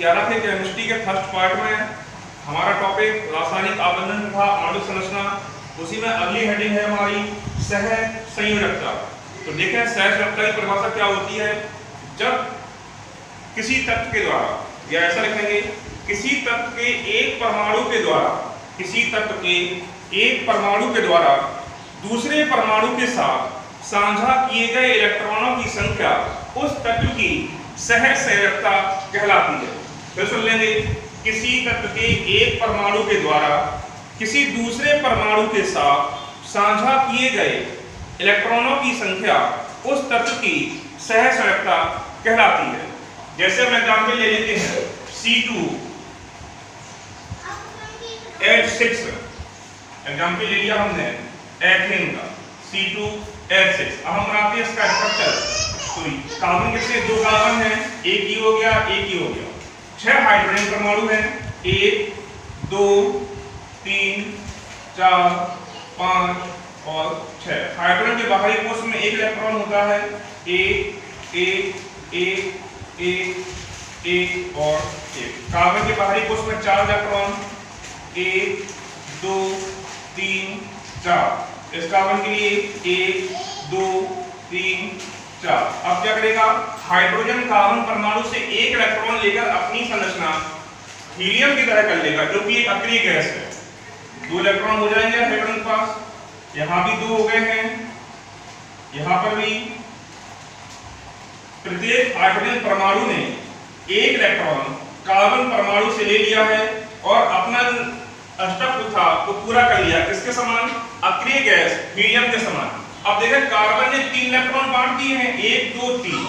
11 के केमिस्ट्री के first part में हमारा टॉपिक रासायनिक आबंधन तथा आणविक संरचना, उसी में अगली हेडिंग है हमारी सह संयोजकता। तो देखें सह संयोजकता की परिभाषा क्या होती है। जब किसी तत्व के द्वारा, या ऐसा लिखेंगे, किसी तत्व के एक परमाणु के द्वारा, किसी तत्व के एक परमाणु के द्वारा दूसरे परमाणु के साथ साझा किए गए इलेक्ट्रॉनों की संख्या उस तत्व की सह संयोजकता कहलाती है। फिर सुन लेंगे, किसी तत्व के एक परमाणु के द्वारा किसी दूसरे परमाणु के साथ साझा किए गए इलेक्ट्रॉनों की संख्या उस तत्व की सह संयोजकता कहलाती है। जैसे हम एग्जाम्पल ले लेते हैं C2H6, एग्जाम्पल ले लिया हमने एथेन का C2H6। अब हम बनाते हैं इसका स्ट्रक्चर। तो कार्बन कितने, 2 कार्बन हैं, एक ही हो गया, एक ही हो गया। 6 हाइड्रोजन परमाणु हैं, 1 2 3 4 5 और 6। हाइड्रोजन के बाहरी कोश में एक इलेक्ट्रॉन होता है, 1 1 1 1 1 और 1। कार्बन के बाहरी कोश में 4 इलेक्ट्रॉन, 1 2 3 4। इस कार्बन के लिए 1 2 3 4। अब क्या करेगा, हाइड्रोजन कार्बन परमाणु से एक इलेक्ट्रॉन लेकर अपनी संरचना हीलियम की तरह कर लेगा, जो कि एक अक्रिय गैस है। 2 इलेक्ट्रॉन हो जाएंगे हाइड्रोजन के पास, यहां भी 2 हो गए हैं, यहां पर भी। प्रत्येक हाइड्रोजन परमाणु ने एक इलेक्ट्रॉन कार्बन परमाणु से ले लिया है और अपना अष्टक था वो पूरा कर लिया। किसके समान, अक्रिय गैस हीलियम के समान। अब देखें, कार्बन ने 3 इलेक्ट्रॉन बांट दिए हैं, 1 2 3।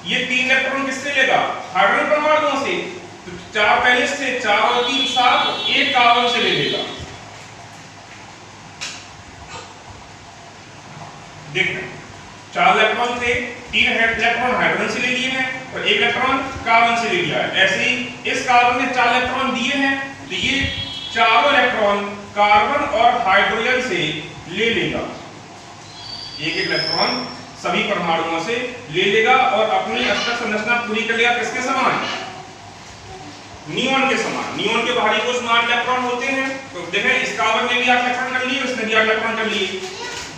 ये 3 इलेक्ट्रॉन किससे लेगा, हाइड्रोजन परमाणुओं से। तो 4 पहले से, 4 और 3 7, एक कार्बन से ले लेगा। देखना, 4 इलेक्ट्रॉन थे, 3 इलेक्ट्रॉन हाइड्रोजन से ले लिए हैं और 1 इलेक्ट्रॉन कार्बन से ले लिया है। ऐसे ही इस कार्बन ने 4 इलेक्ट्रॉन दिए हैं, तो ये चारों इलेक्ट्रॉन कार्बन और हाइड्रोजन से ले लेगा। एक इलेक्ट्रॉन सभी परमाणुओं से ले लेगा और अपनी अष्टक संरचना पूरी कर लेगा। किसके समान, नियॉन के समान। नियॉन के बाहरी कोश में 8 इलेक्ट्रॉन होते हैं। तो देखें, इस कार्बन ने भी 8 इलेक्ट्रॉन कर लिए, उसने भी 8 इलेक्ट्रॉन कर लिए।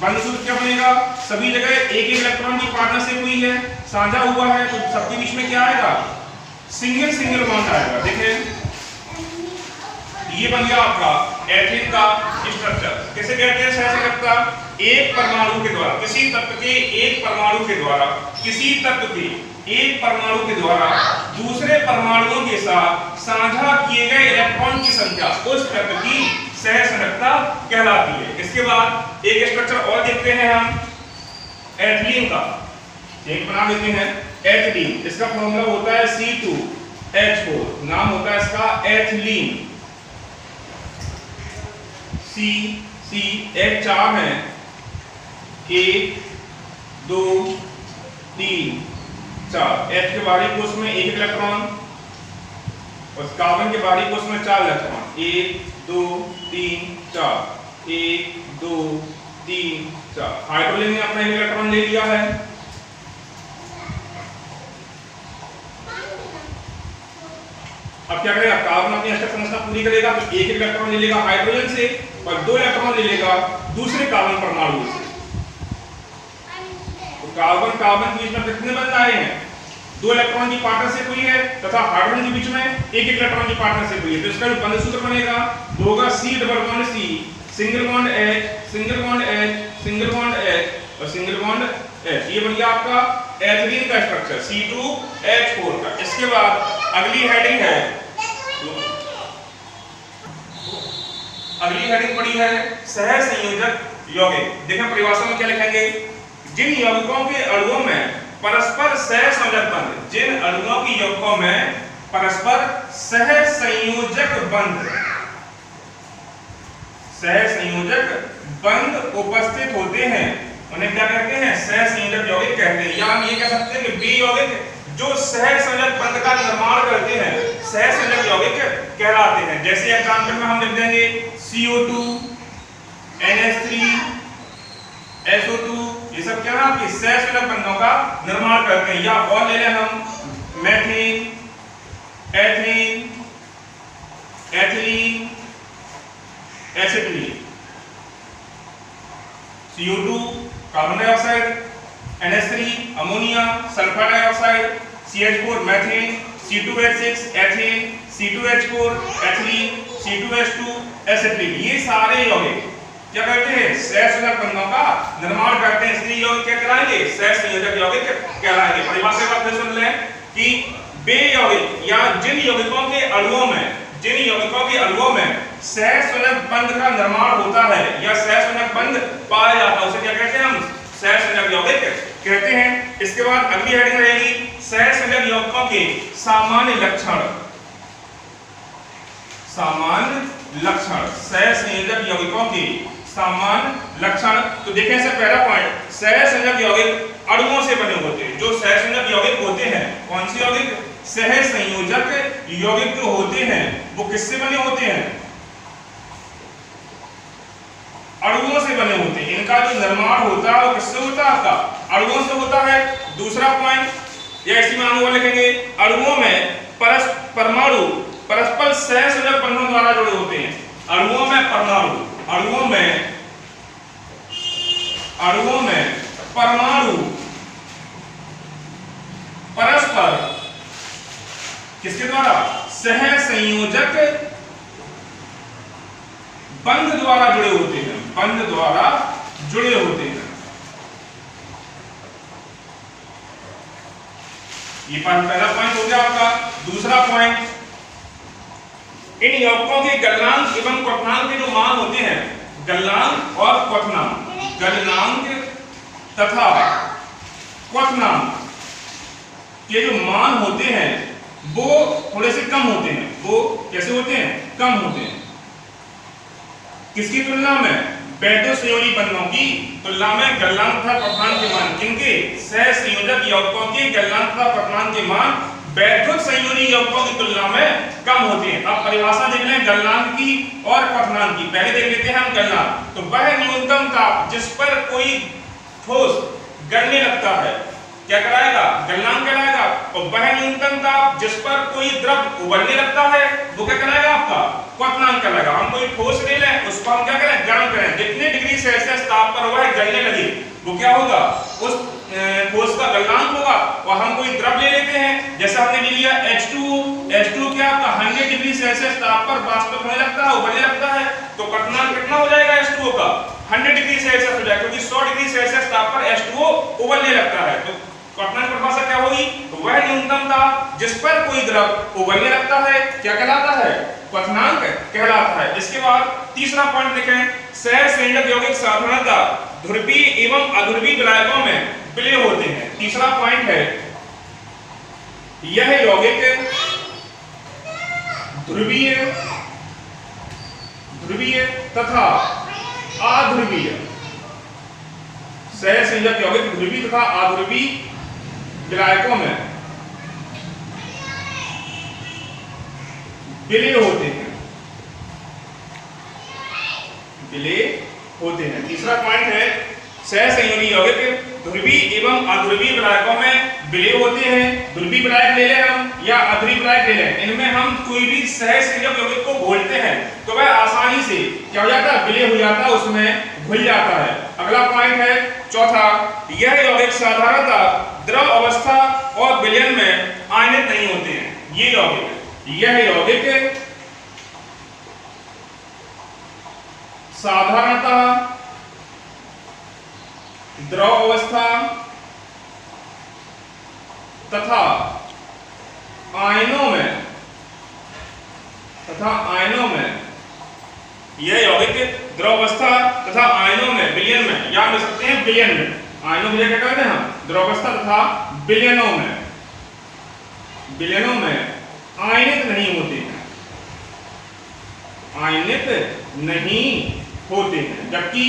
बंध सूत्र क्या बनेगा, सभी जगह एक इलेक्ट्रॉन की पार्टनरशिप हुई है, साझा हुआ है, तो सबके बीच में क्या आएगा, सिंगल बॉन्ड आएगा। देखें, ये बन गया आपका एथेन का स्ट्रक्चर। कैसे कहते हैं सह संयोजकता, एक परमाणु के द्वारा, किसी तत्व के एक परमाणु के द्वारा, किसी तत्व के एक परमाणु के द्वारा दूसरे परमाणुओं के साथ साझा किए गए इलेक्ट्रॉन की संख्या उस तत्व की सह संयोजकता कहलाती है। इसके बाद एक स्ट्रक्चर और देखते हैं हम एथिलीन का, एक बना लेते हैं एथिलीन। इसका फॉर्मूला होता है C2H4, नाम होता है इसका एथिलीन। एक 4 है, 1 2 3 4। H के बाहरी कोश में 1 इलेक्ट्रॉन और कार्बन के बाहरी कोश में 4 इलेक्ट्रॉन, 1 2 3 4 1 2 3 4। हाइड्रोजन ने अपना 1 इलेक्ट्रॉन ले लिया है। अब क्या करेगा, कार्बन अपनी अष्टक संरचना पूरी करेगा, तो 1 इलेक्ट्रॉन ले लेगा हाइड्रोजन से और 2 इलेक्ट्रॉन ले लेगा दूसरे कार्बन परमाणु से। तो कार्बन के बीच में कितने बंध आए हैं, 2 इलेक्ट्रॉन की पार्टनरशिप हुई है तथा हाइड्रोजन के बीच में 1 इलेक्ट्रॉन की पार्टनरशिप हुई है। तो इसका जो बंध सूत्र बनेगा वो होगा C double bond C, single bond H, single bond H, single bond H और सिंगल बॉन्ड H। ये बन गया आपका एथिलीन का स्ट्रक्चर C2H4 का। इसके बाद अगली हेडिंग है, अगली हेडिंग पड़ी है सह संयोजक यौगिक। देखें परिभाषा में क्या लिखेंगे, जिन यौगिकों के अणुओं में परस्पर सह संयोजक बंध, जिन अणुओं की यौगिकों में परस्पर सह संयोजक बंध उपस्थित होते हैं, उन्हें क्या कहते हैं, सह संयोजक यौगिक कहते हैं। या हम ये कह सकते हैं कि वे यौगिक जो सह संयोजक बंध का निर्माण करते हैं सह संयोजक यौगिक कहलाते हैं। जैसे एग्जांपल में हम लिख देंगे CO2 NH3 SO2, ये सब क्या है, सह संयोजक बंधों का निर्माण करते हैं। या और ले लें हम methane, ethane, CO2 carbon dioxide, NH3 ammonia, sulphur dioxide, CH4 methane, C2H6 ethane, C2H4 ethylene, C2H2 acetylene. ये सारे यौगिक क्या करते हैं, सहसंयोजक बंधों का निर्माण करते हैं, इसलिए यौगिक क्या कहलाएंगे, सहसंयोजक यौगिक कहलाएंगे। परिभाषा का फिर सुन लें कि वे यौगिक या जिन यौगिकों के अणुओं में सहसंयोजक बंध का निर्माण होता है या सहसंयोजक बंध पाया जाता है उसे क्या कहते हैं, हम सहसंयोजक यौगिक कहते हैं। इसके बाद अगली हेडिंग रहेगी सहसंयोजक यौगिकों के सामान्य लक्षण। सामान्य लक्षण, सहसंयोजक यौगिकों के सामान्य लक्षण। तो देखें इससे पहला पॉइंट, सहसंयोजक यौगिक अणुओं से बने होते हैं। जो सहसंयोजक यौगिक होते हैं, कौन से यौगिक, सहसंयोजक यौगिक जो होते हैं वो किससे बने होते हैं, अणुओं से बने होते हैं। इनका जो निर्माण होता है वो किससे होता है, आपका अणुओं से होता है। दूसरा पॉइंट, या इसी में अणुओं लिखेंगे, अणुओं में परमाणु परस्पर सहसंयोजक बंधों द्वारा जुड़े होते हैं। अणुओं में परमाणु, अणुओं में परमाणु परस्पर किसके द्वारा, सहसंयोजक बंध द्वारा जुड़े होते हैं, बंध द्वारा जुड़े होते हैं। ये पहला पॉइंट हो गया आपका। दूसरा पॉइंट, इन यौगिकों के गलनांक एवं क्वथनांक के जो मान होते हैं, गलनांक और क्वथनांक, गलनांक तथा क्वथनांक के जो मान होते हैं वो थोड़े से कम होते हैं। वो कैसे होते हैं, कम होते हैं। किसकी तुलना में, वैद्युत संयोजी बंधों की तुलना में गलनांक तथा क्वथनांक के मान, किनके, सहसंयोजक यौगिकों के गलनांक तथा क्वथनांक के मान वैद्युत संयोजी यौगिकों की तुलना में कम होते हैं। अब परिभाषा देख लें गलनांक की और क्वथनांक की। पहले देख लेते हैं हम गलनांक। तो वह न्यूनतम ताप जिस पर कोई ठोस गलने लगता है क्या कराएगा, गलनांक कहलाएगा। और वह न्यूनतम ताप जिस पर कोई द्रव उबलने लगता है वो क्या कहलाएगा, आपका क्वथनांक कहलाएगा। हम कोई ठोस ले लें, उसको हम क्या करें, गर्म करें, जितने डिग्री सेल्सियस ताप पर वह जलने लगे वो क्या होगा, उस ठोस का गलनांक होगा। और हम कोई द्रव ले लेते हैं, जैसे हमने ले लिया H2 क्या आपका 100 डिग्री सेल्सियस ताप पर वाष्पित होने लगता है, उबलने लगता है, तो क्वथनांक कितना हो जाएगा H2O का, 100 डिग्री सेल्सियस हो जाएगा, क्योंकि 100 डिग्री सेल्सियस ताप पर H2O उबलने लगता है। तो क्वथनांक परिभाषा क्या होगी, तो वह न्यूनतम ताप जिस पर कोई द्रव उबलने लगता है क्या कहलाता है, क्वथनांक कहलाता है। इसके बाद तीसरा पॉइंट देखें, सहसंयोजक यौगिक साधारणतः ध्रुवीय एवं अध्रुवीय विलायकों में विलय होते हैं। तीसरा पॉइंट है, यह यौगिक ध्रुवीय तथा अध्रुवीय, सहसंयोजक यौगिक ध्रुवीय तथा अध्रुवीय विलायकों में विलय होते हैं, तीसरा पॉइंट है, सहसंयोजी यौगिक ध्रुवीय एवं अध्रुवीय विलायकों में विलय होते हैं। ध्रुवीय विलायक ले लें हम या अध्रुवीय विलायक ले लें, इनमें हम कोई भी सहसंयोजक यौगिक को घोलते हैं तो वह आसानी से क्या हो जाता है, विलय हो जाता है, उसमें घुल जाता है। अगला पॉइंट है चौथा, यह यौगिक साधारणतः द्रव अवस्था और विलयन में आयनित नहीं होते हैं। यह यौगिक साधारणतः द्रव अवस्था तथा आयनों में यह यौगिक द्रव अवस्था तथा आयनों में, विलयन में, या लिख सकते हैं विलयन में, आयनों में क्या कहते हैं हम, द्रव अवस्था तथा विलयनों में आयनित नहीं होते हैं। जबकि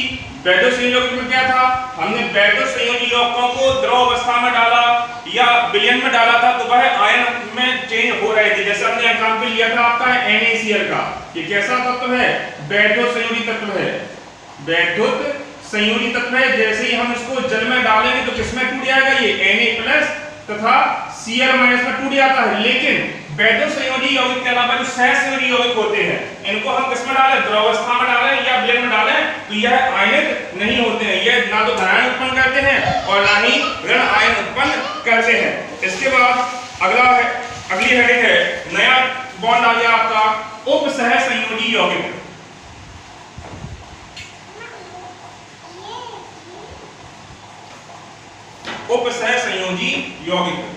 वैद्युत संयोजी में क्या था, हमने वैद्युत संयोजी यौगिकों को द्रव अवस्था में डाला या विलयन में डाला था तो वह आयन में चेंज हो रहे थे। जैसे हमने एग्जांपल लिया था आपका NaCl का, ये कैसा तत्व है, वैद्युत संयोजी तत्व है, वैद्युत संयोजी तत्व है। जैसे ही हम इसको जल में डालेंगे तो किसमें टूट जाएगा, ये Na+ तथा Cl माइनस में टूट जाता है, लेकिन वैद्युत संयोजी यौगिक के अलावा जो सहसंयोजी यौगिक होते हैं इनको हम किस में डालें, द्रवावस्था में डालें या ब्लेड में डालें, तो यह आयनिक नहीं होते हैं। यह ना तो धनायन उत्पन्न करते हैं और ना ही ऋण आयन उत्पन्न करते हैं। इसके बाद अगला है, अगली हेडिंग है, नया बॉन्ड आ गया आपका उपसहसंयोजी यौगिक। उपसहसंयोजी यौगिक